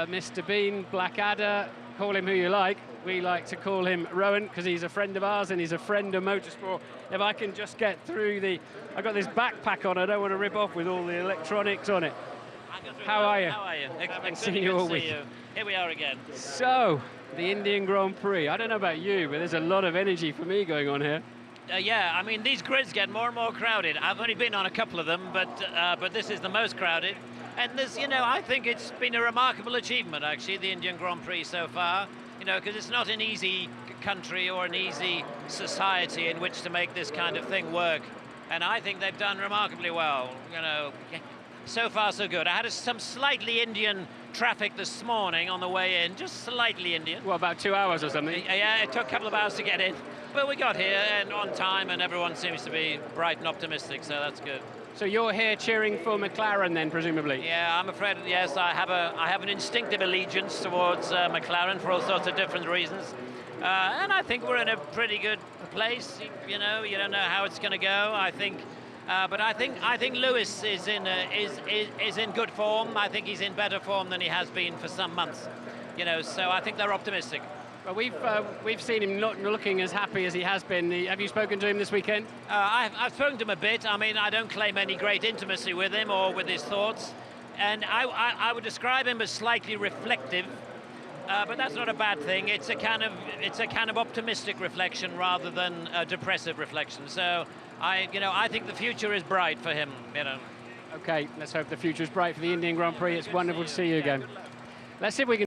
Mr. Bean, Blackadder, call him who you like. We like to call him Rowan because he's a friend of ours and he's a friend of motorsport. If I can just get through I've got this backpack on, I don't want to rip off with all the electronics on it. How are you? How are you? Haven't seen you all week. Here we are again. So, the Indian Grand Prix. I don't know about you, but there's a lot of energy for me going on here. Yeah, I mean, these grids get more and more crowded. I've only been on a couple of them, but this is the most crowded. And there's, I think it's been a remarkable achievement, actually, the Indian Grand Prix so far. Because it's not an easy country or an easy society in which to make this kind of thing work. And I think they've done remarkably well, So far, so good. I had some slightly Indian traffic this morning on the way in, just slightly Indian. What, about 2 hours or something? Yeah, it took a couple of hours to get in. But we got here and on time, and everyone seems to be bright and optimistic, so that's good. So you're here cheering for McLaren then, presumably? Yeah, I'm afraid, yes, I have an instinctive allegiance towards McLaren for all sorts of different reasons. And I think we're in a pretty good place. You don't know how it's going to go. But I think Lewis is in good form. I think he's in better form than he has been for some months. So I think they're optimistic. Well, we've seen him not looking as happy as he has been. Have you spoken to him this weekend? I've spoken to him a bit. I mean, I don't claim any great intimacy with him or with his thoughts, and I would describe him as slightly reflective. But that's not a bad thing. It's a kind of optimistic reflection rather than a depressive reflection. So I think the future is bright for him. Okay, let's hope the future is bright for the Indian Grand Prix. It's wonderful to see you again. Let's see if we can